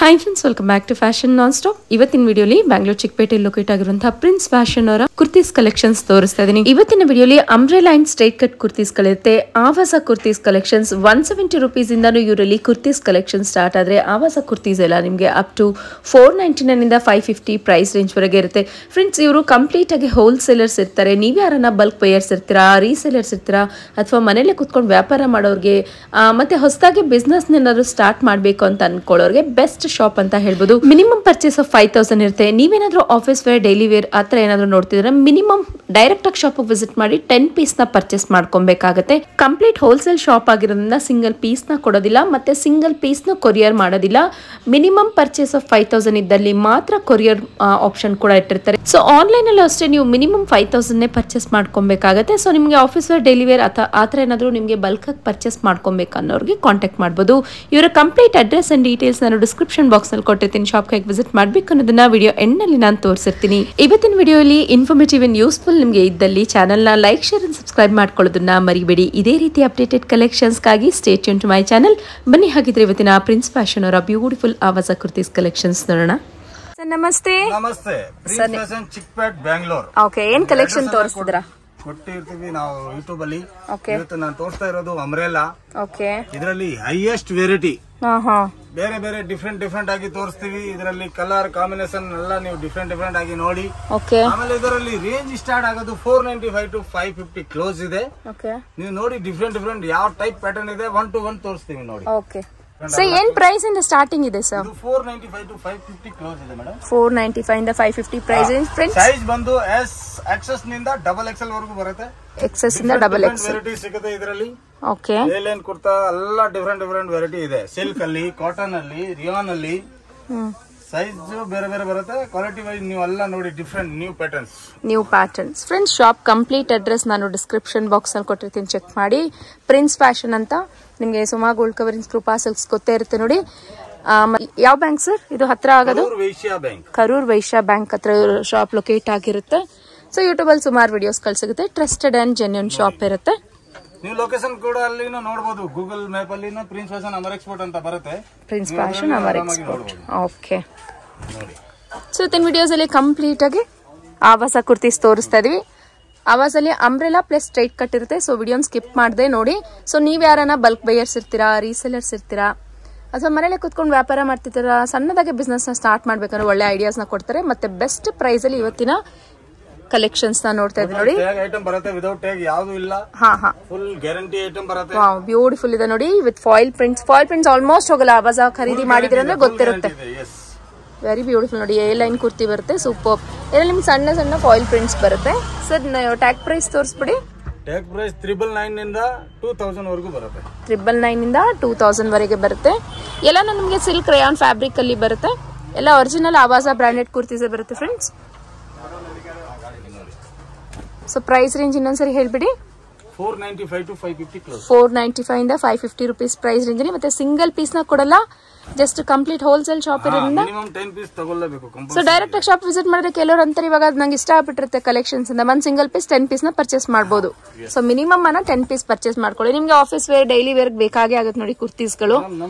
Hi friends, welcome back to Fashion Non Stop. ಇವತ್ತಿನ ವಿಡಿಯೋಲಿ ಬ್ಯಾಂಗ್ಳೂರ್ ಚಿಕ್ಕಪೇಟೆಯಲ್ಲಿ ಲೊಕೇಟ್ ಆಗಿರುವಂತಹ ಪ್ರಿನ್ಸ್ ಫ್ಯಾಷನ್ ಅವರ ಕುರ್ತೀಸ್ ಕಲೆಕ್ಷನ್ಸ್ ತೋರಿಸ್ತಾ ಇದೀನಿ. ಇವತ್ತಿನ ವಿಡಿಯೋಲಿ umbrella and straight cut kurtis ಗಳಿರುತ್ತೆ. ಆವಾಸ ಕುರ್ತೀಸ್ ಕಲೆಕ್ಷನ್ಸ್ 170 rupees ಇಂದಾನು ಇವರಲ್ಲಿ ಕುರ್ತೀಸ್ ಕಲೆಕ್ಷನ್ ಸ್ಟಾರ್ಟ್ ಆದ್ರೆ ಆವಾಸ ಕುರ್ತೀಸ್ ಎಲ್ಲ ನಿಮಗೆ ಅಪ್ ಟು 499 ಇಂದ 550 ಪ್ರೈಸ್ ರೇಂಜ್ ವರೆಗೆ ಇರುತ್ತೆ. ಫ್ರೆಂಡ್ಸ್, ಇವರು ಕಂಪ್ಲೀಟ್ ಆಗಿ ಹೋಲ್ಸೇಲರ್ಸ್ ಇರ್ತಾರೆ. ನೀವು ಯಾರನ್ನ ಬಲ್ಕ್ ಬೈಯರ್ಸ್ ಇರ್ತೀರಾ, ರೀಸೇಲರ್ಸ್ ಇರ್ತೀರಾ, ಅಥವಾ ಮನೇಲೆ ಕುತ್ಕೊಂಡು ವ್ಯಾಪಾರ ಮಾಡೋರಿಗೆ ಮತ್ತೆ ಹೊಸದಾಗಿ ಬಿಸ್ನೆಸ್ ಏನಾದ್ರು ಸ್ಟಾರ್ಟ್ ಮಾಡಬೇಕು ಅಂತ ಅನ್ಕೊಳ್ಳೋರಿಗೆ ಬೆಸ್ಟ್ ಶಾಪ್ ಅಂತ ಹೇಳ್ಬೋದು. ಮಿನಿಮಮ್ ಪರ್ಚೇಸ್ ಆಫ್ 5000 ಇರುತ್ತೆ. ನೀವೇನಾದ್ರೂ ಆಫೀಸ್ ವೇರ್, ಡೈಲಿ ವೇರ್ ಆತರ ಏನಾದ್ರು ನೋಡ್ತಿದ್ರೆ ಮಿನಿಮಮ್ ಡೈರೆಕ್ಟ್ ಆಗಿ ಶಾಪ್ ವಿಸಿಟ್ ಮಾಡಿ 10 ಪೀಸ್ ನ ಪರ್ಚೇಸ್ ಮಾಡ್ಕೊಬೇಕಾಗತ್ತೆ. ಕಂಪ್ಲೀಟ್ ಹೋಲ್ಸೇಲ್ ಶಾಪ್ ಆಗಿರೋದ್ರಿಂದ ಸಿಂಗಲ್ ಪೀಸ್ ನ ಕೊಡೋದಿಲ್ಲ, ಮತ್ತೆ ಸಿಂಗಲ್ ಪೀಸ್ ನ ಕೊರಿಯರ್ ಮಾಡೋದಿಲ್ಲ. ಮಿನಿಮಮ್ ಪರ್ಚೇಸ್ ಆಫ್ 5000 ಇದ್ದಲ್ಲಿ ಮಾತ್ರ ಕೊರಿಯರ್ ಆಪ್ಷನ್ ಕೂಡ ಇಟ್ಟಿರ್ತಾರೆ. ಸೊ ಆನ್ಲೈನ್ ಅಲ್ಲೂ ಅಷ್ಟೇ ನೀವು ಮಿನಿಮಮ್ 5000 ಪರ್ಚೇಸ್ ಮಾಡ್ಕೊಬೇಕಾಗತ್ತೆ. ಸೊ ನಿಮಗೆ ಆಫೀಸ್ ವೇರ್, ಡೈಲಿ ವೇರ್ ಆತರ ಏನಾದ್ರು ನಿಮಗೆ ಬಲ್ಕ್ ಆಗಿ ಪರ್ಚೇಸ್ ಮಾಡ್ಕೊಬೇಕು ಅನ್ನೋರಿಗೆ ಕಾಂಟ್ಯಾಕ್ಟ್ ಮಾಡಬಹುದು. ಇವರ ಕಂಪ್ಲೀಟ್ ಅಡ್ರೆಸ್ ಅಂಡ್ ಡೀಟೇಲ್ಸ್ ನಾನು ಡಿಸ್ಕ್ರಿಪ್ಷನ್ ಬಾಕ್ಸ್ ನಲ್ಲಿ ಕೊಟ್ಟಿರ್ತೀನಿ. ಶಾಪ್ ಹೇಗೆ ವಿಸಿಟ್ ಮಾಡಬೇಕು ಅನ್ನೋದನ್ನ ವಿಡಿಯೋ ಎಂಡ್ ನಲ್ಲಿ ನಾನು ತೋರಿಸಿರ್ತೀನಿ. ಇವತ್ತಿನ ವಿಡಿಯೋಲಿ ಇನ್ಫಾರ್ಮೇಟಿವ್ ಅಂಡ್ ಯೂಸ್ಫುಲ್ ನಿಮಗೆ ಇದ್ದಲ್ಲಿ ಚಾನೆಲ್ ನ ಲೈಕ್, ಶೇರ್ ಅಂಡ್ ಸಬ್ಸ್ಕ್ರೈಬ್ ಮಾಡ್ಕೊಳ್ಳೋದನ್ನ ಮರಿಬೇಡಿ. ಇದೇ ರೀತಿ ಅಪ್ಡೇಟೆಡ್ ಕಲೆಕ್ಷನ್ಸ್ ಗಾಗಿ stay tune to my channel. ಬನ್ನಿ, ಹಾಗಿದ್ರೆ ಇವತ್ತಿನ ಪ್ರಿನ್ಸ್ ಫ್ಯಾಷನ್ ಅವರ ಬ್ಯೂಟಿಫುಲ್ ಆವಾಸ ಕುರ್ತೀಸ್ ಕಲೆಕ್ಷನ್ಸ್ ನೋಡೋಣ. ನಮಸ್ತೆ. ನಮಸ್ತೆ, prince fashion Chickpet Bangalore. Okay, ಏನ್ ಕಲೆಕ್ಷನ್ ತೋರಿಸ್ತಿದ್ರಾ? ಕೊಟ್ಟಿರ್ತೀವಿ ನಾವು ಯೂಟ್ಯೂಬ್ ಅಲ್ಲಿ. ಇವತ್ತು ನಾನು ತೋರಿಸ್ತಾ ಇರೋದು ಅಂಬ್ರೆಲಾ. ಓಕೆ, ಇದರಲ್ಲಿ ಹೈಯೆಸ್ಟ್ ವೆರೈಟಿ, ಬೇರೆ ಬೇರೆ ಡಿಫ್ರೆಂಟ್ ಆಗಿ ತೋರಿಸ್ತೀವಿ. ಇದರಲ್ಲಿ ಕಲರ್ ಕಾಂಬಿನೇಷನ್ ಎಲ್ಲ ನೀವು ಡಿಫ್ರೆಂಟ್ ಆಗಿ ನೋಡಿ. ಆಮೇಲೆ ಇದರಲ್ಲಿ ರೇಂಜ್ ಸ್ಟಾರ್ಟ್ ಆಗೋದು 495 to 550 ಕ್ಲೋಸ್ ಇದೆ. ನೀವು ನೋಡಿ ಡಿಫ್ರೆಂಟ್ ಯಾವ ಟೈಪ್ ಪ್ಯಾಟರ್ನ್ ಇದೆ 1 to 1 ತೋರಿಸ್ತೀವಿ ನೋಡಿ. ಓಕೆ ಸರ್, ಏನ್ ಪ್ರೈಸ್ ಇಂದ ಸ್ಟಾರ್ಟಿಂಗ್ ಇದೆ ಸರ್? 495 to 550 ಕ್ಲೋಸ್ ಇದೆ ಮೇಡಮ್. 495 ಇಂದ 550 ಪ್ರೈಸ್ ರೇಂಜ್. ಫ್ರೆಂಡ್ಸ್, ಸೈಜ್ ಬಂದು ಎಸ್ ಎಕ್ಸೆಸ್ ನಿಂದ ಡಬಲ್ ಎಕ್ಸೆಲ್ ವರೆಗೂ ಬರುತ್ತೆ. ಎಕ್ಸೆಸ್ ಇಂದ ಡಬಲ್ ಎಕ್ಸೆಲ್ ವೆರೈಟಿ ಸಿಗುತ್ತೆ ಇದರಲ್ಲಿ. ಓಕೆ, ಏಲೇನ್ ಕುರ್ತಾ ಎಲ್ಲ ಡಿಫ್ರೆಂಟ್ ವೆರೈಟಿ ಇದೆ. ಸಿಲ್ಕ್ ಅಲ್ಲಿ, ಕಾಟನ್ ಅಲ್ಲಿ, ರಿಯಾನ್ ಅಲ್ಲಿ ಸೈಜ್ ಬೇರೆ ಬೇರೆ ಬರುತ್ತೆ. ಕ್ವಾಲಿಟಿ ವೈಸ್ ನೀವು ಎಲ್ಲ ನೋಡಿ different new patterns. Friends, shop complete address ನಾನು ಡಿಸ್ಕ್ರಿಪ್ಷನ್ ಬಾಕ್ಸ್ ಅಲ್ಲಿ ಕೊಟ್ಟಿರ್ತೀನಿ, ಚೆಕ್ ಮಾಡಿ. ಪ್ರಿನ್ಸ್ ಫ್ಯಾಷನ್ ಅಂತ ನಿಮ್ಗೆ ಸುಮಾ ಗೋಲ್ಡ್ ಕವರಿಂಗ್, ಕೃಪಾ ಸಿಲ್ಕ್ಸ್ ಗೊತ್ತೇ ಇರುತ್ತೆ ನೋಡಿ. ಯಾವ ಬ್ಯಾಂಕ್ ಸರ್ ಇದು ಹತ್ರ ಆಗೋದು? ಕರೂರ್ ವೈಶ್ಯ ಬ್ಯಾಂಕ್ ಹತ್ರ ಶಾಪ್ ಲೊಕೇಟ್ ಆಗಿರುತ್ತೆ. ಸೊ ಯೂಟ್ಯೂಬ್ ಅಲ್ಲಿ ಸುಮಾರು ವಿಡಿಯೋಸ್ ಸಿಗುತ್ತೆ. ಟ್ರಸ್ಟೆಡ್ ಅಂಡ್ ಜೆನ್ಯೂನ್ ಶಾಪ್ ಇರುತ್ತೆ. ನೀವು ಲೊಕೇಶನ್ ಕೂಡ ಅಲ್ಲಿ ನೋಡಬಹುದು. ಗೂಗಲ್ ಮ್ಯಾಪ್ ಅಲ್ಲಿ ಪ್ರಿನ್ಸ್ ಫ್ಯಾಷನ್ ಅಮರ್ ಎಕ್ಸ್ಪೋರ್ಟ್ ಅಂತ ಬರುತ್ತೆ. Prince fashion Amar export. Okay, so ಇವತ್ತಿನ ವಿಡಿಯೋಸ್ ಅಲ್ಲಿ ಕಂಪ್ಲೀಟ್ ಆಗಿ ಆವಾಸ ಕುರ್ತೀಸ್ ತೋರಿಸ್ತಾ ಇದೀವಿ. ಆವಾಸಲ್ಲಿ ಅಂಬ್ರೆಲಾ ಪ್ಲಸ್ ಸ್ಟ್ರೈಟ್ ಕಟ್ ಇರುತ್ತೆ. ಸೊ ವಿಡಿಯೋನ್ ಸ್ಕಿಪ್ ಮಾಡದೆ ನೋಡಿ. ಸೊ ನೀವ್ ಯಾರನ್ನ ಬಲ್ಕ್ ಬೈಯರ್ಸ್ ಇರ್ತೀರಾ, ರೀಸೇಲರ್ಸ್ ಇರ್ತೀರಾ, ಅಥವಾ ಮನೇಲಿ ಕುತ್ಕೊಂಡು ವ್ಯಾಪಾರ ಮಾಡ್ತಿರ್ತೀರಾ, ಸಣ್ಣದಾಗಿ ಬಿಸ್ನೆಸ್ ನ ಸ್ಟಾರ್ಟ್ ಮಾಡ್ಬೇಕಾದ್ರೆ ಒಳ್ಳೆ ಐಡಿಯಾಸ್ ನ ಕೊಡ್ತಾರೆ. ಮತ್ತೆ ಬೆಸ್ಟ್ ಪ್ರೈಸ್ ಅಲ್ಲಿ ಇವತ್ತಿನ ಕಲೆಕ್ಷನ್ಸ್ ನ ನೋಡ್ತಾ ಇದ್ದೀವಿ ನೋಡಿ. ಐಟಮ್ ಬರುತ್ತೆ, ವಿದೌಟ್ ಟ್ಯಾಗ್ ಯಾವುದು ಇಲ್ಲ. ಫುಲ್ ಗ್ಯಾರಂಟಿ ಐಟಮ್ ಬರುತ್ತೆ. ವಾವ್, ಬ್ಯೂಟಿಫುಲ್ ಇದೆ ನೋಡಿ. ವಿತ್ ಫಾಯಿಲ್ ಪ್ರಿಂಟ್ಸ್ ಆಲ್ಮೋಸ್ಟ್ ಹೋಗಲ್ಲ. ಆವಾಸ ಖರೀದಿ ಮಾಡಿದ್ರೆ ಅಂದ್ರೆ ಗೊತ್ತಿರುತ್ತೆ. ವೆರಿ ಬ್ಯೂಟಿಫುಲ್ ನೋಡಿ. ಎ ಲೈನ್ ಕುರ್ತಿ ಬರುತ್ತೆ, ಸೂಪರ್. ಇದರಲ್ಲಿ ನಿಮ್ಗೆ ಸಣ್ಣ ಫಾಯಿಲ್ ಪ್ರಿಂಟ್ಸ್ ಬರುತ್ತೆ. ಸರ್, ಟ್ಯಾಗ್ ಪ್ರೈಸ್ ತೋರಿಸ್ಬಿಡಿ. ಟ್ಯಾಗ್ ಪ್ರೈಸ್ 999 ಇಂದ 2000 ವರೆಗೂ ಬರುತ್ತೆ. 999 ಇಂದ 2000 ವರೆಗೆ ಬರುತ್ತೆ. ಎಲ್ಲಾನು ನಿಮಗೆ ಸಿಲ್ಕ್ ರಯಾನ್ ಫ್ಯಾಬ್ರಿಕ್ ಅಲ್ಲಿ ಬರುತ್ತೆ. ಎಲ್ಲ ಒರಿಜಿನಲ್ ಆವಾಸ ಬ್ರಾಂಡೆಡ್ ಕುರ್ತೀಸ್ ಬರುತ್ತೆ ಫ್ರೆಂಡ್ಸ್. ಸೊ ಪ್ರೈಸ್ ರೇಂಜ್ ಇನ್ನೊಂದ್ಸರಿ ಹೇಳ್ಬಿಡಿ. 495 to 550 ಕ್ಲೋಸ್. 495 ಇಂದ 550 rupees ಪ್ರೈಸ್ ರೇಂಜ್. ಮತ್ತೆ ಸಿಂಗಲ್ ಪೀಸ್ ನ ಕೊಡಲ್ಲ, ಜಸ್ಟ್ ಕಂಪ್ಲೀಟ್ ಹೋಲ್ಸೇಲ್ ಶಾಪ್ ಇರೋದ್ರಿಂದ ಮಿನಿಮಮ್ 10 ಪೀಸ್ ತಗೊಳ್ಳಬೇಕು. ಸೊ ಡೈರೆಕ್ಟ್ ಆಗಿ ಶಾಪ್ ವಿಸಿಟ್ ಮಾಡಿದ್ರೆ ಕೆಲವರು ಅಂತಾರೆ ಇವಾಗ ನಂಗೆ ಇಷ್ಟ ಆಗ್ಬಿಟ್ಟಿರುತ್ತೆ ಕಲೆಕ್ಷನ್ಸ್ ಅಂತ, ಒಂದ್ ಸಿಂಗಲ್ ಪೀಸ್ 10 ಪೀಸ್ ನ ಪರ್ಚೇಸ್ ಮಾಡಬಹುದು. ಸೊ ಮಿನಿಮಮ್ 10 ಪೀಸ್ ಪರ್ಚೇಸ್ ಮಾಡ್ಕೊಳ್ಳಿ. ನಿಮ್ಗೆ ಆಫೀಸ್ ವೇರ್, ಡೈಲಿ ವೇರ್ ಬೇಕಾಗೇ ಆಗುತ್ತೆ ನೋಡಿ ಕುರ್ತೀಸ್ ಗಳು.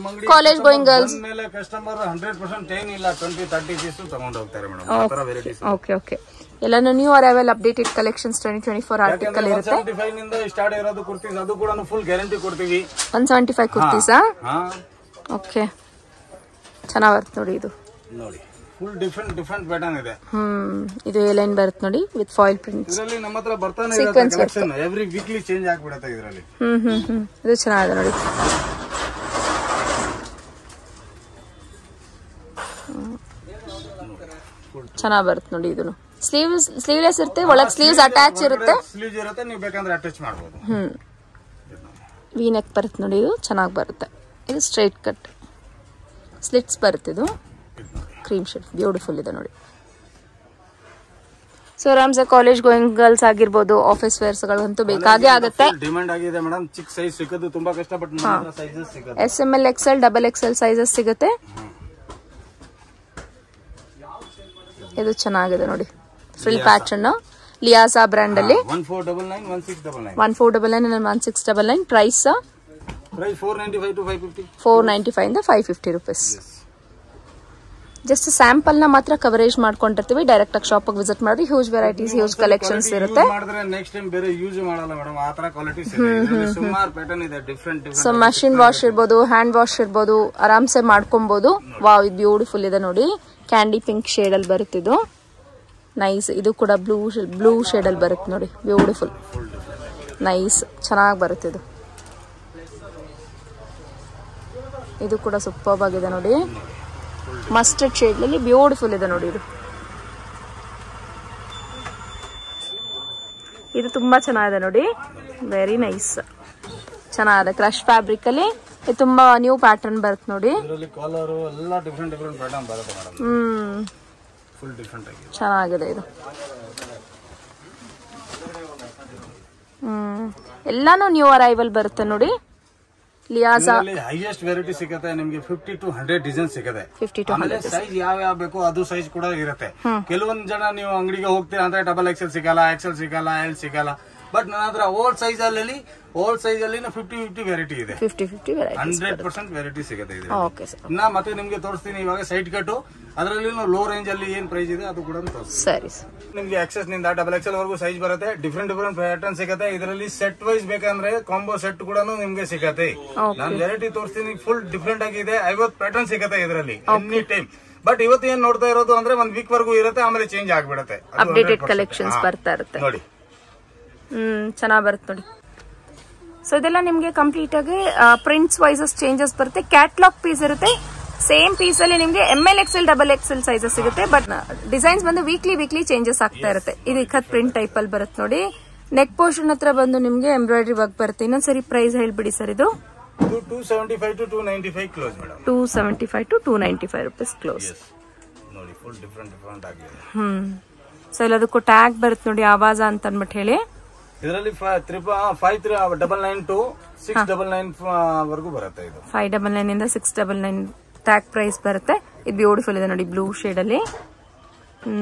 ಕಾಲೇಜ್ ಗೋಯಿಂಗ್ ಗರ್ಲ್ಸ್ ಮೇಲೆ ಕಸ್ಟಮರ್ 100% ಏನಿಲ್ಲ 20-30 ಪೀಸ್ ತಗೊಂಡು ಹೋಗ್ತಾರೆ ಮೇಡಮ್. ಆ ತರ ವೆರೈಟೀಸ್. ಓಕೆ, ಎಲ್ಲಾನು new arrival updated collections 2024 article ಇರುತ್ತೆ. 175 ನಿಂದ ಸ್ಟಾರ್ಟ್ ಇರೋದು ಕುರ್ತೀಸ್, ಅದು ಕೂಡ ಫುಲ್ ಗ್ಯಾರಂಟಿ ಕೊಡ್ತೀವಿ. 175 ಕುರ್ತೀಸಾ? ಓಕೆ, ಚೆನ್ನಾಗಿ ಬರುತ್ತೆ ನೋಡಿ. ಇದು ನೋಡಿ ಫುಲ್ ಡಿಫ್ರೆಂಟ್ ಪ್ಯಾಟರ್ನ್ ಇದೆ. ಇದು ಎ ಲೈನ್ ಬರುತ್ತೆ ನೋಡಿ ವಿತ್ ಫಾಯಿಲ್ ಪ್ರಿಂಟ್ಸ್. ಇದರಲ್ಲಿ ನಮ್ಮ ಹತ್ರ ಬರ್ತಾನೆ ಇರುತ್ತೆ ಕಲೆಕ್ಷನ್. ಎವ್ರಿ ವೀಕ್ಲಿ ಚೇಂಜ್ ಆಗಿಬಿಡುತ್ತೆ ಇದರಲ್ಲಿ. ಇದು ಚೆನ್ನಾಗಿದೆ ನೋಡಿ. ಚೆನ್ನಾಗಿ ಬರುತ್ತೆ ನೋಡಿ. ಇದು ಸ್ಲೀವ್ಲೆಸ್ ಇರುತ್ತೆ, ಒಳಗ್ ಸ್ಲೀವ್ಸ್ ಅಟ್ಯಾಚ್ ಇರುತ್ತೆ. ಸ್ಲೀವ್ಸ್ ಇರುತ್ತೆ, ನೀವು ಬೇಕಂದ್ರೆ ಅಟ್ಯಾಚ್ ಮಾಡಬಹುದು. ವಿ ನೆಕ್ ಬರುತ್ತೆ ನೋಡಿ. ಇದು ಚೆನ್ನಾಗಿ ಬರುತ್ತೆ. ಇದು ಸ್ಟ್ರೈಟ್ ಕಟ್ ಸ್ಲಿಟ್ಸ್ ಬರುತ್ತೆ. ಇದು ಕ್ರೀಮ್ ಶೇಡ್, ಬ್ಯೂಟಿಫುಲ್ ಇದೆ ನೋಡಿ. ಸೊ ಆರಾಮ್ಸೆ ಕಾಲೇಜ್ ಗೋಯಿಂಗ್ ಗರ್ಲ್ಸ್ ಆಗಿರ್ಬೋದು, ಆಫೀಸ್ ವೇರ್ಸ್ ಗಳಂತೂ ಬೇಕಾಗೇ ಆಗುತ್ತೆ. ಡಿಮಾಂಡ್ ಆಗಿದೆ ಮೇಡಮ್. ಚಿಕ್ಕ ಸೈಜ್ ಸಿಗೋದು ತುಂಬಾ ಕಷ್ಟ, ಬಟ್ ಸೈಜಸ್ ಸಿಗುತ್ತೆ. SML, XL, XXL ಸೈಜಸ್ ಸಿಗುತ್ತೆ. ಇದು ಚೆನ್ನಾಗಿದೆ ನೋಡಿ. ಫ್ರಿಲ್ ಪ್ಯಾಟರ್ನ್ ಲಿಯಾಸಾ ಬ್ರ್ಯಾಂಡ್ ಅಲ್ಲಿ 1499 and 1699. Price 495 to 550. 495 ಇಂದ 550 rupees. ಜಸ್ಟ್ ಸ್ಯಾಂಪಲ್ ನ ಮಾತ್ರ ಕವರೇಜ್ ಮಾಡ್ಕೊಂಡಿರ್ತೀವಿ. ಡೈರೆಕ್ಟ್ ಆಗಿ ಶಾಪ್ ವಿಸಿಟ್ ಮಾಡಿ ಹ್ಯೂಜ್ ವೆರೈಟೀಸ್ ಹ್ಯೂಜ್ ಕಲೆಕ್ಷನ್ಸ್ ಇರುತ್ತೆ. ಸೊ ಮಷಿನ್ ವಾಶ್ ಇರ್ಬೋದು, ಹ್ಯಾಂಡ್ ವಾಶ್ ಇರ್ಬೋದು, ಆರಾಮ್ಸೆ ಮಾಡ್ಕೊಬಹುದು. ವಾವ್, ಇದು ಬ್ಯೂಟಿಫುಲ್ ಇದೆ ನೋಡಿ. ಕ್ಯಾಂಡಿ ಪಿಂಕ್ ಶೇಡ್ ಅಲ್ಲಿ ಬರುತ್ತಿದ್ದು ನೈಸ್. ಇದು ಕೂಡ ಬ್ಲೂ ಶೇಡ್ ಅಲ್ಲಿ ಬರುತ್ತೆ ನೋಡಿ, ಬ್ಯೂಟಿಫುಲ್ ನೈಸ್, ಚೆನ್ನಾಗಿ ಬರುತ್ತೆ ಇದು. ಇದು ಕೂಡ ಸೂಪರ್ ಆಗಿದೆ ನೋಡಿ, ಮಸ್ಟರ್ಡ್ ಶೇಡ್ ಅಲ್ಲಿ ಬ್ಯೂಟಿಫುಲ್ ಇದೆ ನೋಡಿ. ಇದು ತುಂಬಾ ಚೆನ್ನಾಗಿದೆ ನೋಡಿ, ವೆರಿ ನೈಸ್, ಚೆನ್ನಾಗಿದೆ. ಕ್ರಶ್ ಫ್ಯಾಬ್ರಿಕ್ ಅಲ್ಲಿ ಇದು ತುಂಬಾ ನ್ಯೂ ಪ್ಯಾಟರ್ನ್ ಬರುತ್ತೆ ನೋಡಿ. ಚೆನ್ನಾಗಿದೆ ಇದು. ಎಲ್ಲಾನು ನ್ಯೂ ಅರೈವಲ್ ಬರುತ್ತೆ ನೋಡಿ. ಲಿಯಾಜಾ ಹೈಯೆಸ್ಟ್ ವೆರೈಟಿ ಸಿಗುತ್ತೆ ನಿಮ್ಗೆ 50 to 100 ಡಿಸೈನ್ ಸಿಗುತ್ತೆ. ಸೈಜ್ ಯಾವ ಬೇಕು ಅದು ಸೈಜ್ ಕೂಡ ಇರುತ್ತೆ. ಕೆಲವೊಂದು ಜನ ನೀವು ಅಂಗಡಿಗೆ ಹೋಗ್ತೀರಾ ಅಂದ್ರೆ ಡಬಲ್ ಎಕ್ಸೆಲ್ ಸಿಗಲ್ಲ, ಎಕ್ಸೆಲ್ ಸಿಗಲ್ಲ, ಎಲ್ ಸಿಗಲ್ಲ. ಬಟ್ ನನ್ನ ಹತ್ರ ಓಲ್ಡ್ ಸೈಜ್ ಅಲ್ಲಿ 50 ವೆರೈಟಿ ಇದೆ. 100% ವೆರೈಟಿ ಸಿಗುತ್ತೆ ಇನ್ನ. ಮತ್ತೆ ನಿಮ್ಗೆ ತೋರಿಸ್ತೀನಿ ಇವಾಗ ಸೈಡ್ ಕಟ್ಟು, ಅದರಲ್ಲಿ ಲೋ ರೇಂಜ್ ಅಲ್ಲಿ ಏನ್ ಪ್ರೈಸ್ ಇದೆ ಅದು ಕೂಡ ಸರಿ. ನಿಮ್ಗೆ ಎಕ್ಸೆಸ್ ನಿಂದ ಡಬಲ್ ಎಕ್ಸೆಲ್ ವರೆಗೂ ಸೈಜ್ ಬರುತ್ತೆ. ಡಿಫ್ರೆಂಟ್ ಪ್ಯಾಟರ್ನ್ ಸಿಗುತ್ತೆ. ಇದರಲ್ಲಿ ಸೆಟ್ ವೈಸ್ ಬೇಕಂದ್ರೆ ಕಾಂಬೋ ಸೆಟ್ ಕೂಡ ನಿಮ್ಗೆ ಸಿಗುತ್ತೆ. ನಾನು ವೆರೈಟಿ ತೋರಿಸ್ತೀನಿ, ಫುಲ್ ಡಿಫ್ರೆಂಟ್ ಆಗಿದೆ. 50 ಪ್ಯಾಟರ್ನ್ ಸಿಗುತ್ತೆ ಇದರಲ್ಲಿ ಎನಿ ಟೈಮ್. ಬಟ್ ಇವತ್ತು ಏನ್ ನೋಡ್ತಾ ಇರೋದು ಅಂದ್ರೆ 1 ವೀಕ್ ವರೆಗೂ ಇರುತ್ತೆ, ಆಮೇಲೆ ಚೇಂಜ್ ಆಗ್ಬಿಡುತ್ತೆ. ಅಪ್ಡೇಟೆಡ್ ಕಲೆಕ್ಷನ್ಸ್ ಬರ್ತಾ ಇರುತ್ತೆ ನೋಡಿ. ಚೆನ್ನಾಗಿ ಬರುತ್ತೆ ನೋಡಿ. ಸೊ ಇದೆಲ್ಲ ನಿಮ್ಗೆ ಕಂಪ್ಲೀಟ್ ಆಗಿ ಪ್ರಿಂಟ್ಸ್ ವೈಸಸ್ ಚೇಂಜಸ್ ಬರುತ್ತೆ. ಕ್ಯಾಟ್ಲಾಗ್ ಪೀಸ್ ಇರುತ್ತೆ. ಸೇಮ್ ಪೀಸ್ ಅಲ್ಲಿ ನಿಮ್ಗೆ ML XL double XL sizes ಸಿಗುತ್ತೆ. ಬಟ್ ಡಿಸೈನ್ಸ್ ಬಂದು ವೀಕ್ಲಿ ಚೇಂಜಸ್ ಆಗ್ತಾ ಇರುತ್ತೆ. ಇದು ಇಕ್ಕತ್ ಪ್ರಿಂಟ್ ಟೈಪ್ ಅಲ್ಲಿ ಬರುತ್ತೆ ನೋಡಿ. ನೆಕ್ ಪೋರ್ಷನ್ ಹತ್ರ ಬಂದು ನಿಮ್ಗೆ ಎಂಬ್ರಾಯ್ಡರಿ ವರ್ಕ್ ಬರುತ್ತೆ. ಇನ್ನೊಂದ್ಸರಿ ಪ್ರೈಸ್ ಹೇಳ್ಬಿಡಿ ಸರ್. ಇದು 275 to 295 close madam. 275 to 295 rupees close ನೋಡಿ. ಫುಲ್ ಡಿಫರೆಂಟ್ ಆಗಿದೆ. ಸೊ ಎಲ್ಲದಕ್ಕೂ ಟ್ಯಾಗ್ ಬರುತ್ತೆ ನೋಡಿ, ಆವಾಜ ಅಂತ ಅಂದ್ಬಿಟ್ಟು ಹೇಳಿ. ಇದರಲ್ಲಿ 599 to 699 ವರೆಗೂ ಬರುತ್ತೆ. ಇದು 599 ಇಂದ 699 ಟ್ಯಾಗ್ ಪ್ರೈಸ್ ಬರುತ್ತೆ. ಇದು ಬ್ಯೂಟಿಫುಲ್ ಇದೆ ನೋಡಿ, ಬ್ಲೂ ಶೇಡ್ ಅಲ್ಲಿ.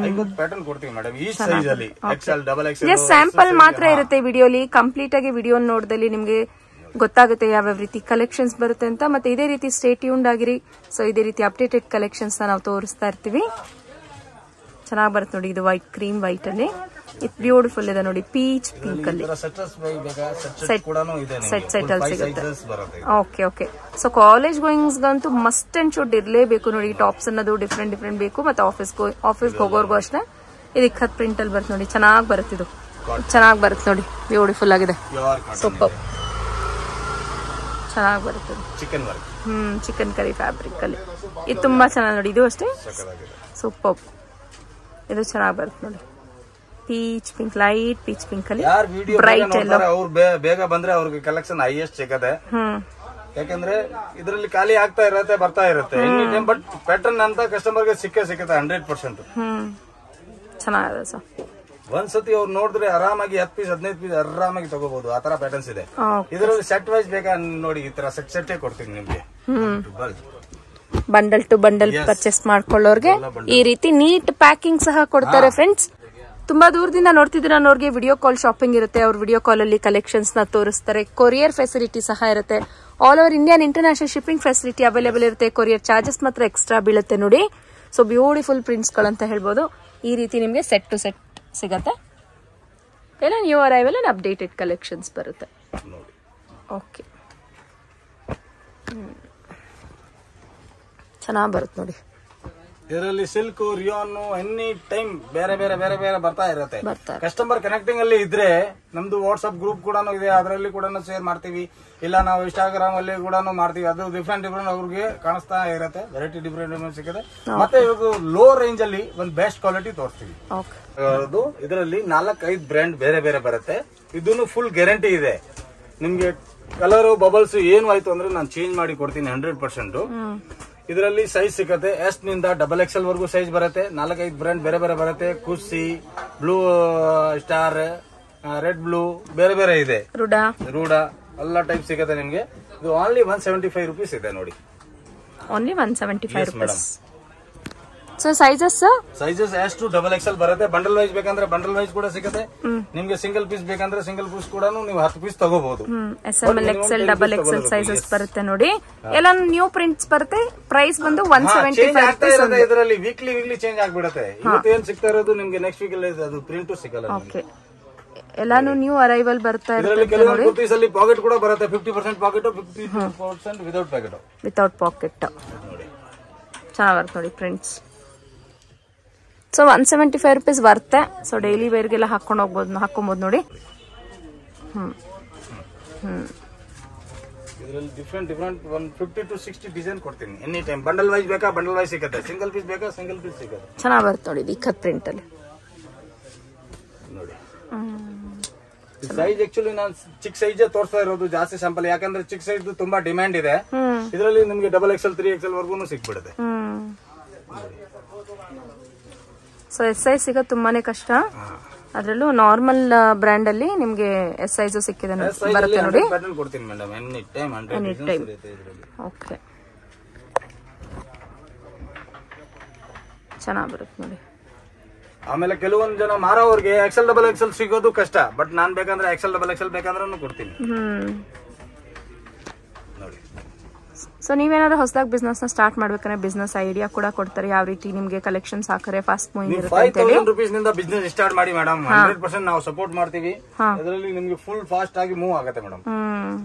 50 ಪ್ಯಾಟರ್ನ್ ಕೊಡ್ತೀವಿ ಮೇಡಮ್ ಈ ಸೈಜ್ ಅಲ್ಲಿ. XL double XL just sample ಮಾತ್ರ ಇರುತ್ತೆ ವಿಡಿಯೋಲಿ. ಕಂಪ್ಲೀಟ್ ಆಗಿ ವಿಡಿಯೋ ನೋಡಿದಲ್ಲಿ ನಿಮ್ಗೆ ಗೊತ್ತಾಗುತ್ತೆ ಯಾವ್ಯಾವ ರೀತಿ ಕಲೆಕ್ಷನ್ಸ್ ಬರುತ್ತೆ ಅಂತ. ಮತ್ತೆ ಇದೇ ರೀತಿ ಸ್ಟೇ ಟ್ಯೂನ್ಡ್ ಆಗಿರಿ. ಸೊ ಇದೇ ರೀತಿ ಅಪ್ಡೇಟೆಡ್ ಕಲೆಕ್ಷನ್ಸ್ ನಾವು ತೋರಿಸ್ತಾ ಇರ್ತೀವಿ. ಚೆನ್ನಾಗಿ ಬರುತ್ತೆ ನೋಡಿ. ಇದು ವೈಟ್, ಕ್ರೀಮ್ ವೈಟ್ ಅಲ್ಲಿ ಇದು ಬ್ಯೂಟಿಫುಲ್ ಇದೆ ನೋಡಿ, ಪೀಚ್ ಪಿಂಕ್ ಅಲ್ಲಿ ಸೆಟ್ ಅಲ್ಲಿ ಸಿಗುತ್ತೆ. ಓಕೆ. ಸೊ ಕಾಲೇಜ್ ಗೋಯಿಂಗ್ಸ್ ಗಂತೂ ಮಸ್ಟ್ ಅಂಡ್ ಶುಡ್ ಇರ್ಲೇಬೇಕು ನೋಡಿ. ಟಾಪ್ಸ್ ಅನ್ನೋದು ಡಿಫ್ರೆಂಟ್ ಬೇಕು. ಮತ್ತೆ ಆಫೀಸ್ಗೆ ಹೋಗೋರ್ಗು ಅಷ್ಟೇ. ಇದು ಇಕ್ಕತ್ ಪ್ರಿಂಟ್ ಅಲ್ಲಿ ಬರುತ್ತೆ ನೋಡಿ, ಚೆನ್ನಾಗಿ ಬರುತ್ತೆ. ಇದು ಚೆನ್ನಾಗಿ ಬರುತ್ತೆ ನೋಡಿ, ಬ್ಯೂಟಿಫುಲ್ ಆಗಿದೆ, ಸೂಪರ್ ಚೆನ್ನಾಗಿ ಬರುತ್ತೆ. ಚಿಕನ್ ಕರಿ ಫ್ಯಾಬ್ರಿಕ್ ಅಲ್ಲಿ ಇದು ತುಂಬಾ ಚೆನ್ನಾಗಿ ನೋಡಿ. ಇದು ಅಷ್ಟೇ ಸೂಪರ್. ಇದು ಚೆನ್ನಾಗಿ ಬರುತ್ತೆ ನೋಡಿ, peach pink, light peach pink ಅಲ್ಲಿ ಬ್ರೈಟ್ ಎಲ್ಲೋ. ಅವ್ರು ಬೇಗ ಬಂದ್ರೆ ಅವ್ರಿಗೆ ಕಲೆಕ್ಷನ್ ಹೈಯೆಸ್ಟ್ ಸಿಗತ್ತೆ. ಯಾಕಂದ್ರೆ ಇದರಲ್ಲಿ ಖಾಲಿ ಆಗ್ತಾ ಇರತ್ತೆ, ಬರ್ತಾ ಇರುತ್ತೆ ಎನಿ ಟೈಮ್. ಬಟ್ ಪ್ಯಾಟರ್ನ್ ಅಂತ ಕಸ್ಟಮರ್ ಗೆ ಸಿಕ್ಕತ್ತೆ 100%. ಚೆನ್ನಾಗಿದೆ ಸರ್. ಒಂದ್ಸತಿ ಅವ್ರು ನೋಡಿದ್ರೆ ಆರಾಮಾಗಿ 10 ಪೀಸ್ 15 ಪೀಸ್ ಆರಾಮಾಗಿ ತಗೋಬಹುದು. ಆ ತರ ಪ್ಯಾಟರ್ನ್ಸ್ ಇದೆ ಇದರಲ್ಲಿ. ಸೆಟ್ ವೈಸ್ ಬೇಕಾ ನೋಡಿ, ಈ ತರ ಸೆಟ್ ಕೊಡ್ತೀನಿ ನಿಮ್ಗೆ. ಬಂಡಲ್ ಟು ಬಂಡಲ್ ಪರ್ಚೇಸ್ ಮಾಡ್ಕೊಳ್ಳೋರ್ಗೆ ಈ ರೀತಿ ನೀಟ್ ಪ್ಯಾಕಿಂಗ್ ಸಹ ಕೊಡ್ತಾರೆ ಫ್ರೆಂಡ್ಸ್. ತುಂಬಾ ದೂರದಿಂದ ನೋಡ್ತಿದ್ರೆ ಅನ್ನೋರ್ಗೆ ವಿಡಿಯೋ ಕಾಲ್ ಶಾಪಿಂಗ್ ಇರುತ್ತೆ. ಅವ್ರ ವಿಡಿಯೋ ಕಾಲ್ ಅಲ್ಲಿ ಕಲೆಕ್ಷನ್ಸ್ ನ ತೋರಿಸ್ತಾರೆ. ಕೊರಿಯರ್ ಫೆಸಿಲಿಟಿ ಸಹ ಇರುತ್ತೆ. All over Indian international shipping facility available ಇರುತ್ತೆ. ಕೊರಿಯರ್ ಚಾರ್ಜಸ್ ಮಾತ್ರ ಎಕ್ಸ್ಟ್ರಾ ಬೀಳುತ್ತೆ ನೋಡಿ. ಸೊ ಬ್ಯೂಟಿಫುಲ್ ಪ್ರಿಂಟ್ಸ್ ಗಳಂತ ಹೇಳ್ಬೋದು. ಈ ರೀತಿ ನಿಮ್ಗೆ ಸೆಟ್ ಟು ಸೆಟ್ ಸಿಗತ್ತೆ. ಎಲ್ಲ new arrival and updated collections ಬರುತ್ತೆ. ಓಕೆ, ಚೆನ್ನಾಗಿ ಬರುತ್ತೆ ನೋಡಿ. ಇದರಲ್ಲಿ ಸಿಲ್ಕ್, ರಿಯಾನ್ ಎನಿ ಟೈಮ್ ಬೇರೆ ಬರ್ತಾ ಇರುತ್ತೆ. ಕಸ್ಟಮರ್ ಕನೆಕ್ಟಿಂಗ್ ಅಲ್ಲಿ ಇದ್ರೆ ನಮ್ದು ವಾಟ್ಸ್ಆಪ್ ಗ್ರೂಪ್ ಕೂಡ ಇದೆ, ಅದರಲ್ಲಿ ಕೂಡ ಶೇರ್ ಮಾಡ್ತೀವಿ. ಇಲ್ಲ ನಾವು ಇನ್ಸ್ಟಾಗ್ರಾಮ್ ಅಲ್ಲಿ ಕೂಡ ಮಾಡ್ತೀವಿ. ಅದು ಡಿಫ್ರೆಂಟ್ ಅವ್ರಿಗೆ ಕಾಣಿಸ್ತಾ ಇರುತ್ತೆ. ವೆರೈಟಿ ಡಿಫ್ರೆಂಟ್ ಸಿಗುತ್ತೆ. ಮತ್ತೆ ಇವಾಗ ಲೋ ರೇಂಜ್ ಅಲ್ಲಿ ಒಂದು ಬೆಸ್ಟ್ ಕ್ವಾಲಿಟಿ ತೋರಿಸ್ತೀವಿ. ಇದರಲ್ಲಿ 4-5 ಬ್ರ್ಯಾಂಡ್ ಬೇರೆ ಬರುತ್ತೆ. ಇದನ್ನು ಫುಲ್ ಗ್ಯಾರಂಟಿ ಇದೆ ನಿಮ್ಗೆ. ಕಲರ್ ಬಬಲ್ಸ್ ಏನು ಆಯ್ತು ಅಂದ್ರೆ ನಾನು ಚೇಂಜ್ ಮಾಡಿ ಕೊಡ್ತೀನಿ 100%. ಇದರಲ್ಲಿ ಸೈಜ್ ಸಿಗುತ್ತೆ. ಎಸ್ ನಿಂದ ಡಬಲ್ XL ವರೆಗೂ ಸೈಜ್ ಬರುತ್ತೆ. 4-5 ಬ್ರ್ಯಾಂಡ್ ಬೇರೆ ಬರುತ್ತೆ. ಕುಸ್ಸಿ, ಬ್ಲೂ ಸ್ಟಾರ್, ರೆಡ್ ಬ್ಲೂ ಬೇರೆ ಇದೆ. ರೂಢ ಎಲ್ಲ ಟೈಪ್ ಸಿಗುತ್ತೆ ನಿಮ್ಗೆ. ಇದು ಓನ್ಲಿ 175 rupees ಇದೆ ನೋಡಿ. Only 175 rupees. So sizes S to double XL ಬರುತ್ತೆ. ಬಂಡಲ್ ವೈಸ್ ಬೇಕಂದ್ರೆ ಬಂಡಲ್ ವೈಸ್ ಕೂಡ ಸಿಗುತ್ತೆ. ನಿಮ್ಗೆ ಸಿಂಗಲ್ ಪೀಸ್ ಬೇಕಂದ್ರೆ ಸಿಂಗಲ್ ಪೀಸ್ ಕೂಡ ನೀವು 10 ಪೀಸ್ ತಗೋಬಹುದು. SML XL double XL sizes ಬರುತ್ತೆ ನೋಡಿ. ಎಲ್ಲ ನ್ಯೂ ಪ್ರಿಂಟ್ಸ್ ಬರುತ್ತೆ. ಪ್ರೈಸ್ ಬಂದು 175 ಇದರಲ್ಲಿ ವೀಕ್ಲಿ ಚೇಂಜ್ ಆಗ್ಬಿಡುತ್ತೆ. ಇವತ್ತೇನ್ ಸಿಗ್ತಾ ಇರೋದು ನಿಮ್ಗೆ ನೆಕ್ಸ್ಟ್ ವೀಕ್ ಅಲ್ಲಿ ಅದು ಪ್ರಿಂಟ್ ಸಿಗಲ್ಲ. ಓಕೆ, ಎಲ್ಲಾನು ನ್ಯೂ ಅರೈವಲ್ ಬರ್ತಾ ಇರುತ್ತೆ. ಕೆಲವೊಂದು ಕುರ್ತೀಸ್ ಅಲ್ಲಿ ಪಾಕೆಟ್ ಕೂಡ ಬರುತ್ತೆ. 50% pocket, 50% without pocket. Without pocket ಚೆನ್ನಾಗಿ ಬರುತ್ತೆ ನೋಡಿ ಪ್ರಿಂಟ್ಸ್. ಸೊ 175 ರೂಪೀಸ್ ಬರುತ್ತೆ. ಸೊ ಡೈಲಿ ವೇರ್ಗೆಲ್ಲ ಹಾಕೊಂಬೋದು ನೋಡಿ. ಇದರಲ್ಲಿ ಡಿಫರೆಂಟ್ 50 to 60 ಡಿಸೈನ್ ಕೊಡ್ತೀನಿ ಎನಿ ಟೈಮ್. ಬಂಡಲ್ ವೈಸ್ ಬೇಕಾ ಬಂಡಲ್ ವೈಸ್ ಸಿಗುತ್ತೆ, ಸಿಂಗಲ್ ಪೀಸ್ ಬೇಕಾ ಸಿಂಗಲ್ ಪೀಸ್ ಸಿಗುತ್ತೆ. ಚೆನ್ನಾಗಿ ಬರುತ್ತೆ ನೋಡಿ ಇಕ್ಕತ್ ಪ್ರಿಂಟ್ ಅಲ್ಲಿ ನೋಡಿ. ಸೈಜ್ ಆಕ್ಚುಲಿ ನಾನು ಚಿಕ್ಕ ಸೈಜ್ ತೋರಿಸ್ತಾ ಇರೋದು ಜಾಸ್ತಿ ಸ್ಯಾಂಪಲ್, ಯಾಕಂದ್ರೆ ಚಿಕ್ಕ ಸೈಜ್ ತುಂಬಾ ಡಿಮ್ಯಾಂಡ್ ಇದೆ. ಇದರಲ್ಲಿ ನಿಮ್ಗೆ ಡಬಲ್ ಎಕ್ಸೆಲ್ 3XL ವರ್ಗು ಸಿಕ್ಬಿಡುತ್ತೆ. ಸೊ ಎಸ್ ಸೈಜ್ ಸಿಗೋದು ತುಂಬಾನೇ ಕಷ್ಟ. ಅದ್ರಲ್ಲೂ ನಾರ್ಮಲ್ ಬ್ರ್ಯಾಂಡ್ ಅಲ್ಲಿ ನಿಮ್ಗೆ ಎಸ್ ಸೈಜ್ ಸಿಕ್ಕಿದೆ ಬರುತ್ತೆ ನೋಡಿ. ಕೊಡ್ತೀನಿ ಮೇಡಮ್ ಎನಿ ಟೈಮ್. ಓಕೆ, ಚೆನ್ನಾಗಿ ಬರುತ್ತೆ ನೋಡಿ. ಆಮೇಲೆ ಕೆಲವೊಂದು ಜನ ಮಾರೋರ್ಗೆ XL ಡಬಲ್ ಎಕ್ಸೆಲ್ ಸಿಗೋದು ಕಷ್ಟ, ಬಟ್ ನಾನ್ ಬೇಕಂದ್ರೆ XL ಡಬಲ್ ಎಕ್ಸೆಲ್ ಬೇಕಂದ್ರೆ ಕೊಡ್ತೀನಿ ನೋಡಿ. ಸೊ ನೀವೇನಾದ್ರು ಹೊಸದಾಗಿ ಬಿಸ್ನೆಸ್ ನ ಸ್ಟಾರ್ಟ್ ಮಾಡ್ಬೇಕಂದ್ರೆ ಬಿಸ್ನೆಸ್ ಐಡಿಯಾ ಕೂಡ ಕೊಡ್ತಾರೆ. ಯಾವ ರೀತಿ ನಿಮ್ಗೆ ಕಲೆಕ್ಷನ್ಸ್ ಹಾಕರೆ ಫಾಸ್ಟ್ ಮೂವಿಂಗ್ ಇರುತ್ತೆ ಅಂತ ಹೇಳಿ. 5000 ರೂಪೀಸ್ ನಿಂದ ಬಿಸ್ನೆಸ್ ಸ್ಟಾರ್ಟ್ ಮಾಡಿ ಮೇಡಮ್. 100% ನಾವು ಸಪೋರ್ಟ್ ಮಾಡ್ತೀವಿ. ಅದರಲ್ಲಿ ನಿಮ್ಗೆ ಫುಲ್ ಫಾಸ್ಟ್ ಆಗಿ ಮೂವ್ ಆಗುತ್ತೆ ಮೇಡಮ್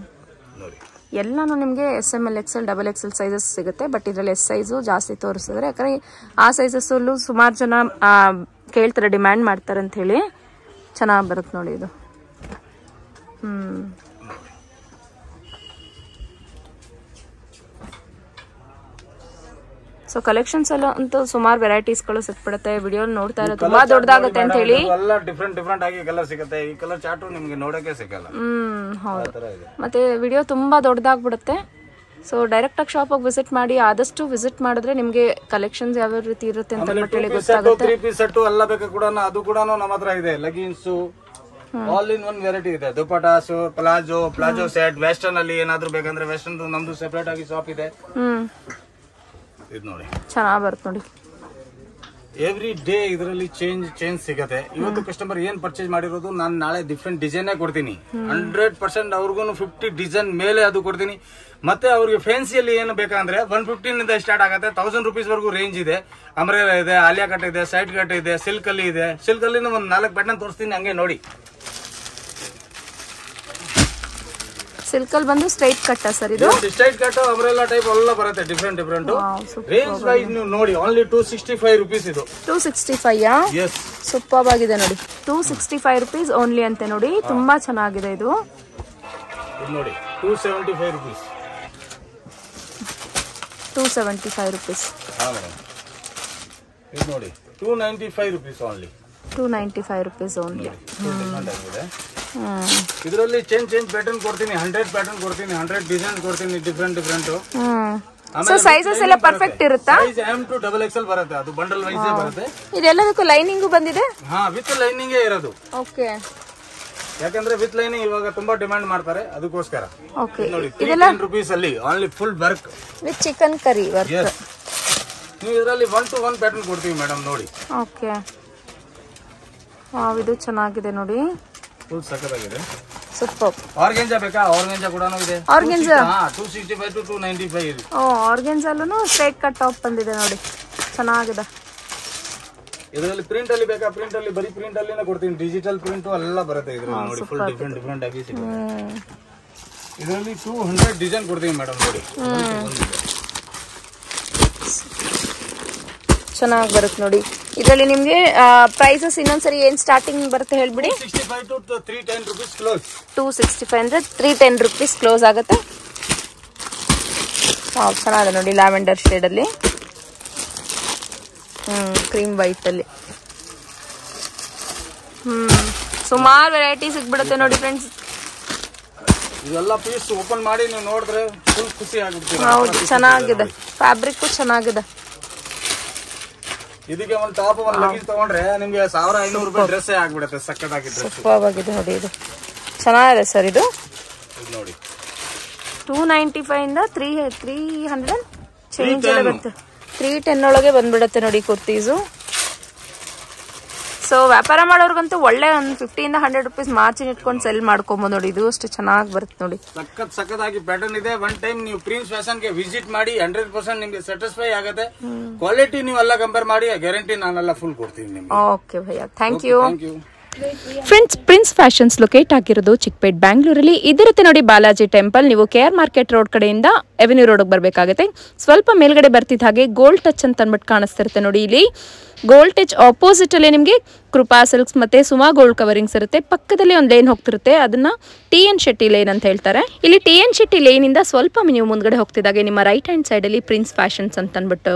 ನೋಡಿ. ಎಲ್ಲಾನು ನಿಮ್ಗೆ SML XL double XL sizes ಸಿಗುತ್ತೆ. ಬಟ್ ಇದ್ರಲ್ಲಿ ಎಸ್ ಸೈಜ್ ಜಾಸ್ತಿ ತೋರಿಸಿದ್ರೆ, ಯಾಕಂದ್ರೆ ಆ ಸೈಜಸ್ ಅಲ್ಲೂ ಸುಮಾರು ಜನ ಕೇಳ್ತಾರೆ, ಡಿಮ್ಯಾಂಡ್ ಮಾಡ್ತಾರೆ ಅಂತ ಹೇಳಿ. ಚೆನ್ನಾಗಿ ಬರುತ್ತೆ ನೋಡಿ ಇದು. ಸೊ ಕಲೆಕ್ಷನ್ಸ್ ಎಲ್ಲ ಅಂತೂ ಸುಮಾರು ವೆರೈಟೀಸ್ ಗಳು ಸಿಕ್ಬಿಡುತ್ತೆ. ವಿಡಿಯೋ ನೋಡ್ತಾ ಇರೋದು ತುಂಬಾ ದೊಡ್ಡದಾಗುತ್ತೆ ಅಂತ ಹೇಳಿ. ಎಲ್ಲ ಡಿಫ್ರೆಂಟ್ ಆಗಿ ಕಲರ್ ಸಿಗುತ್ತೆ. ಈ ಕಲರ್ ಚಾರ್ಟ್ ನಿಮ್ಗೆ ನೋಡಕ್ಕೆ ಸಿಗಲ್ಲ. ಹೌದು, ಮತ್ತೆ ವಿಡಿಯೋ ತುಂಬಾ ದೊಡ್ಡದಾಗ್ಬಿಡುತ್ತೆ. ಸೊ ಡೈರೆಕ್ಟ್ ಆಗಿ ಶಾಪ್ ವಿಸಿಟ್ ಮಾಡಿ. ಆದಷ್ಟು ವಿಸಿಟ್ ಮಾಡಿದ್ರೆ ನಿಮ್ಗೆ ಕಲೆಕ್ಷನ್ಸ್ ಯಾವ ರೀತಿ ಇರುತ್ತೆ ಅಂತ ಹೇಳಿ ಗೊತ್ತಾಗುತ್ತೆ. 3 ಪೀಸ್ ಸೆಟ್ ಎಲ್ಲ ಬೇಕಾ ಕೂಡ ಅದು ಕೂಡ ನಮ್ಮ ಹತ್ರ ಇದೆ. Leggings all in one variety ಇದೆ. ದುಪಟಾಸ್, ಪ್ಲಾಜೋ ಸೆಟ್, ವೆಸ್ಟರ್ನ್ ಅಲ್ಲಿ ಏನಾದ್ರು ಬೇಕಂದ್ರೆ ವೆಸ್ಟರ್ನ್ ನಮ್ದು ಸೆಪರೇಟ್ ಆಗಿ ಶಾಪ್ ಇದೆ. ಇದು ನೋಡಿ ಚೆನ್ನಾಗಿ ಬರುತ್ತೆ ನೋಡಿ. ಎವ್ರಿ ಡೇ ಇದರಲ್ಲಿ ಚೇಂಜ್ ಸಿಗತ್ತೆ. ಇವತ್ತು ಕಸ್ಟಮರ್ ಏನ್ ಪರ್ಚೇಸ್ ಮಾಡಿರೋದು ನಾನು ನಾಳೆ ಡಿಫ್ರೆಂಟ್ ಡಿಸೈನ್ ಕೊಡ್ತೀನಿ. 100% ಅವ್ರಿಗೂ 50 ಡಿಸೈನ್ ಮೇಲೆ ಅದು ಕೊಡ್ತೀನಿ. ಮತ್ತೆ ಅವ್ರಿಗೆ ಫ್ಯಾನ್ಸಿಯಲ್ಲಿ ಏನು ಬೇಕಂದ್ರೆ 150 ನಿಂದ ಸ್ಟಾರ್ಟ್ ಆಗುತ್ತೆ. 1000 ರೂಪೀಸ್ ವರೆಗೂ ರೇಂಜ್ ಇದೆ. ಅಮ್ರೇಲಾ ಇದೆ, ಆಲಿಯಾ ಕಟ್ ಇದೆ, ಸೈಡ್ ಕಟ್ ಇದೆ, ಸಿಲ್ಕ್ ಅಲ್ಲಿ ಇದೆ. ಸಿಲ್ಕ್ ಅಲ್ಲಿ ಒಂದು 4 ಪ್ಯಾಟರ್ನ್ ತೋರಿಸ್ತೀನಿ, ಹಂಗೆ ನೋಡಿ. ಸಿಲ್ಕ್ ಅಲ್ಲಿ ಬಂದು ಸ್ಟ್ರೈಟ್ ಕಟ್ ಸರ್ ಇದು. ಸ್ಟ್ರೈಟ್ ಕಟ್ ಅಮ್ರೇಲಾ ಟೈಪ್ ಎಲ್ಲ ಬರುತ್ತೆ. ಡಿಫ್ರೆಂಟ್ ರೇಂಜ್ ವೈಸ್ ನೀವು ನೋಡಿ. ಓನ್ಲಿ 265 ರೂಪೀಸ್ ಇದು. 265 ಸೂಪರ್ ಆಗಿದೆ ನೋಡಿ. 265 ರೂಪೀಸ್ ಓನ್ಲಿ ಅಂತೆ ನೋಡಿ. ತುಂಬಾ ಚೆನ್ನಾಗಿದೆ ಇದು ನೋಡಿ. 275 ರೂಪೀಸ್. 275 ರೂಪೀಸ್. ಇದು ನೋಡಿ 295 ರೂಪೀಸ್ ಓನ್ಲಿ. 295 rupees only. ಇದರಲ್ಲಿ ಚೇಂಜ್ ಪ್ಯಾಟರ್ನ್ ಕೊಡ್ತೀನಿ. 100 ಪ್ಯಾಟರ್ನ್ ಕೊಡ್ತೀನಿ, 100 ಡಿಸೈನ್ ಕೊಡ್ತೀನಿ, ಡಿಫ್ರೆಂಟ್. ಸೊ ಸೈಜಸ್ ಎಲ್ಲ ಪರ್ಫೆಕ್ಟ್ ಇರುತ್ತಾ? ಸೈಜ್ M to XXL ಬರುತ್ತೆ. ಅದು ಬಂಡಲ್ ವೈಸ್ ಬರುತ್ತೆ. ಇದೆಲ್ಲದಕ್ಕೂ ಲೈನಿಂಗ್ ಬಂದಿದೆ. ವಿತ್ ಲೈನಿಂಗ್ ಇರೋದು. ಓಕೆ, ಯಾಕಂದ್ರೆ ವಿತ್ ಲೈನಿಂಗ್ ಇವಾಗ ತುಂಬಾ ಡಿಮ್ಯಾಂಡ್ ಮಾಡ್ತಾರೆ, ಅದಕ್ಕೋಸ್ಕರ. ಓಕೆ, ನೋಡಿ 310 ರೂಪೀಸ್ ಅಲ್ಲಿ only full work with chicken curry work. ನೀವು ಇದರಲ್ಲಿ 1 to 1 ಪ್ಯಾಟರ್ನ್ ಕೊಡ್ತೀವಿ ಮೇಡಮ್ ನೋಡಿ. ಓಕೆ, ಇದು ಚೆನ್ನಾಗಿದೆ ನೋಡಿ. ಫುಲ್ ಸಕ್ಕತ್ತಾಗಿದೆ. ಸೂಪರ್. ಆರ್ಗೆಂಜಾ ಬೇಕಾ? ಆರ್ಗೆಂಜಾ ಕೂಡ ಇದೆ. ಆರ್ಗೆಂಜಾ 265 to 295 ಇದೆ. ಆರ್ಗೆಂಜಾಲೂ ಸ್ಟ್ರೈಟ್ ಕಟ್ ಟಾಪ್ ಬಂದಿದೆ ನೋಡಿ, ಚೆನ್ನಾಗಿದೆ. ಇದರಲ್ಲಿ ಪ್ರಿಂಟ್ ಅಲ್ಲಿ ಬೇಕಾ? ಪ್ರಿಂಟ್ ಅಲ್ಲಿ ಬರೀ ಪ್ರಿಂಟ್ ಅಲ್ಲಿನೇ ಕೊಡ್ತೀನಿ. ಡಿಜಿಟಲ್ ಪ್ರಿಂಟ್ ಎಲ್ಲ ಬರುತ್ತೆ ಇದರಲ್ಲಿ ನೋಡಿ. ಫುಲ್ ಡಿಫ್ರೆಂಟ್ ಆಗಿ ಸಿಗುತ್ತೆ. ಇದರಲ್ಲಿ 200 ಡಿಸೈನ್ ಕೊಡ್ತೀವಿ ಮೇಡಮ್ ನೋಡಿ. ಚೆನ್ನಾಗಿ ಬರುತ್ತೆ ನೋಡಿ. ಇದರಲ್ಲಿ ನಿಮ್ಗೆ ಪ್ರೈಸಸ್ ಇನ್ನೊಂದ್ಸರಿ ಏನ್ ಸ್ಟಾರ್ಟಿಂಗ್ ಬರುತ್ತೆ ಹೇಳ್ಬಿಡಿ. 265 to 310 ರೂಪೀಸ್ ಕ್ಲೋಸ್. 265 ಅಂದ್ರೆ 310 ರೂಪೀಸ್ ಕ್ಲೋಸ್ ಆಗುತ್ತೆ. ಚೆನ್ನಾಗಿದೆ ನೋಡಿ. ಲ್ಯಾವೆಂಡರ್ ಶೇಡ್ ಅಲ್ಲಿ, ಕ್ರೀಮ್ ವೈಟ್ ಅಲ್ಲಿ ಸುಮಾರು ವೆರೈಟಿ ಸಿಗ್ಬಿಡುತ್ತೆ ನೋಡಿ ಫ್ರೆಂಡ್ಸ್. ಇದೆಲ್ಲ ಪೀಸ್ ಓಪನ್ ಮಾಡಿ ನೀವು ನೋಡಿದ್ರೆ ಫುಲ್ ಖುಷಿ ಆಗುತ್ತೆ. ಹೌದು, ಚೆನ್ನಾಗಿದೆ. ಫ್ಯಾಬ್ರಿಕ್ ಚೆನ್ನಾಗಿದೆ. ಇದಕ್ಕೆ ಒಂದು ಟಾಪ್ ಒಂದು ಲಗೇಜ್ ತಗೊಂಡ್ರೆ ನಿಮ್ಗೆ 1500 ರೂಪಾಯಿ ಡ್ರೆಸ್ ಆಗ್ಬಿಡುತ್ತೆ. ಸಕ್ಕತ್ತಾಗಿ ಸೂಪರ್ ಆಗಿದೆ ನೋಡಿ. ಇದು ಚೆನ್ನಾಗಿದೆ ಸರ್. ಇದು ನೋಡಿ 295 ಇಂದ 300 ಚೇಂಜ್ ಆಗುತ್ತೆ. 310 ಒಳಗೆ ಬಂದ್ಬಿಡುತ್ತೆ ನೋಡಿ ಕುರ್ತೀಸು. ಸೊ ವ್ಯಾಪಾರ ಮಾಡೋರ್ಗಂತೂ ಒಳ್ಳೆ ಒಂದು 50 ಇಂದ 100 ರುಪೀಸ್ ಮಾರ್ಜಿನ್ ಇಟ್ಕೊಂಡು ಸೆಲ್ ಮಾಡ್ಕೊಬೋದು ನೋಡಿ. ಇದು ಅಷ್ಟು ಚೆನ್ನಾಗಿ ಬರುತ್ತೆ ನೋಡಿ. ಸಖತ್ತಾಗಿ ಪ್ಯಾಟರ್ನ್ ಇದೆ. ಒನ್ ಟೈಮ್ ನೀವು ಪ್ರಿನ್ಸ್ ಫ್ಯಾಷನ್ ಗೆ ವಿಸಿಟ್ ಮಾಡಿ 100% ನಿಮ್ಗೆ ಸ್ಯಾಟಿಸ್ಫೈ ಆಗುತ್ತೆ. ಕ್ವಾಲಿಟಿ ನೀವು ಎಲ್ಲ ಕಂಪೇರ್ ಮಾಡಿ ಗ್ಯಾರಂಟಿ ನಾನೆಲ್ಲ ಫುಲ್ ಕೊಡ್ತೀನಿ ನಿಮ್ಗೆ. ಓಕೆ ಭಯ್ಯ, thank you. Friends, Prince Fashions locate ಆಗಿರೋದು ಚಿಕ್ಕಪೇಟ್ ಬ್ಯಾಂಗ್ಳೂರಲ್ಲಿ. ಇದಿರುತ್ತೆ ನೋಡಿ ಬಾಲಾಜಿ ಟೆಂಪಲ್. ನೀವು KR ಮಾರ್ಕೆಟ್ ರೋಡ್ ಕಡೆಯಿಂದ ಎವೆನ್ಯೂ ರೋಡ್ಗೆ ಬರಬೇಕಾಗುತ್ತೆ. ಸ್ವಲ್ಪ ಮೇಲ್ಗಡೆ ಬರ್ತಿದ್ದ ಹಾಗೆ ಗೋಲ್ಡ್ ಟಚ್ ಅಂತ ಅಂದ್ಬಿಟ್ಟು ಕಾಣಿಸ್ತಿರುತ್ತೆ ನೋಡಿ. ಇಲ್ಲಿ ಗೋಲ್ಡ್ ಟಚ್ ಆಪೋಸಿಟ್ ಅಲ್ಲಿ ನಿಮಗೆ ಕೃಪಾ ಸಿಲ್ಕ್ಸ್ ಮತ್ತೆ ಸುಮಾ ಗೋಲ್ಡ್ ಕವರಿಂಗ್ಸ್ ಇರುತ್ತೆ. ಪಕ್ಕದಲ್ಲಿ ಒಂದು ಲೈನ್ ಹೋಗ್ತಿರುತ್ತೆ, ಅದನ್ನ TN ಶೆಟ್ಟಿ ಲೈನ್ ಅಂತ ಹೇಳ್ತಾರೆ. ಇಲ್ಲಿ TN ಶೆಟ್ಟಿ ಲೈನ್ ಇಂದ ಸ್ವಲ್ಪ ನೀವು ಮುಂದ್ಗಡೆ ಹೋಗ್ತಿದ್ದಾಗೆ ನಿಮ್ಮ ರೈಟ್ ಹ್ಯಾಂಡ್ ಸೈಡ್ ಅಲ್ಲಿ ಪ್ರಿನ್ಸ್ ಫ್ಯಾಷನ್ಸ್ ಅಂತ ಅಂದ್ಬಿಟ್ಟು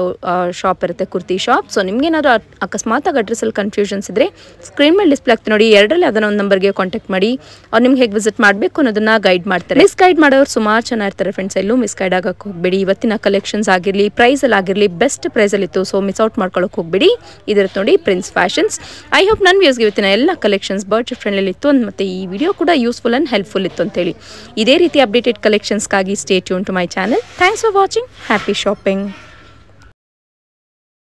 ಶಾಪ್ ಇರುತ್ತೆ, ಕುರ್ತಿ ಶಾಪ್. ಸೊ ನಿಮ್ಗೆ ಏನಾದ್ರು ಅಕಸ್ಮಾತ್ ಅಡ್ರೆಸ್ ಅಲ್ಲಿ ಕನ್ಫ್ಯೂಷನ್ಸ್ ಇದ್ರೆ ಸ್ಕ್ರೀನ್ ಮೇಲೆ ಡಿಸ್ಪ್ಲೇ ಆಗ್ತದೆ ನೋಡಿ, ಎರಡರಲ್ಲಿ ಅದನ್ನ ಒಂದು ನಂಬರ್ಗೆ ಕಾಂಟ್ಯಾಕ್ಟ್ ಮಾಡಿ. ಅವ್ರು ನಿಮ್ಗೆ ಹೇಗೆ ವಿಸಿಟ್ ಮಾಡಬೇಕು ಅನ್ನೋದನ್ನ ಗೈಡ್ ಮಾಡ್ತಾರೆ. ಮಿಸ್ ಗೈಡ್ ಮಾಡೋರು ಸುಮಾರು ಚೆನ್ನಾಗಿರ್ತಾರೆ ಫ್ರೆಂಡ್ಸ್. ಎಲ್ಲೂ ಮಿಸ್ ಗೈಡ್ ಆಗಕ್ಕೆ ಹೋಗ್ಬೇಡಿ. ಇವತ್ತಿನ ಕಲೆಕ್ಷನ್ಸ್ ಆಗಿರಲಿ, ಪ್ರೈಸ್ ಅಲ್ಲಿ ಆಗಿರಲಿ, ಬೆಸ್ಟ್ ಪ್ರೈಸ್ ಅಲ್ಲಿ ಇತ್ತು. ಸೊ ಮಿಸ್ ಔಟ್ ಮಾಡ್ಕೊಳ್ಳೋಕೆ ಹೋಗ್ಬೇಡಿ. ಇದಿರುತ್ತೆ ನೋಡಿ ಪ್ರಿನ್ಸ್ ಫ್ಯಾಷನ್ಸ್. ಐ ಹೋಪ್ ನನ್ನ ವ್ಯೂಸ್ಗೆ ಇವತ್ತಿನ ಎಲ್ಲ ಕಲೆಕ್ಷನ್ಸ್ ಬಡ್ಜೆಟ್ ಫ್ರೆಂಡ್ಲಿ ಇತ್ತು, ಮತ್ತು ಈ ವಿಡಿಯೋ ಕೂಡ ಯೂಸ್ಫುಲ್ ಆ್ಯಂಡ್ ಹೆಲ್ಪ್ಫುಲ್ ಇತ್ತು ಅಂತೇಳಿ. ಇದೇ ರೀತಿ ಅಪ್ಡೇಟೆಡ್ ಕಲೆಕ್ಷನ್ಸ್ಗಾಗಿ stay tune to my channel. Thanks for watching. Happy shopping.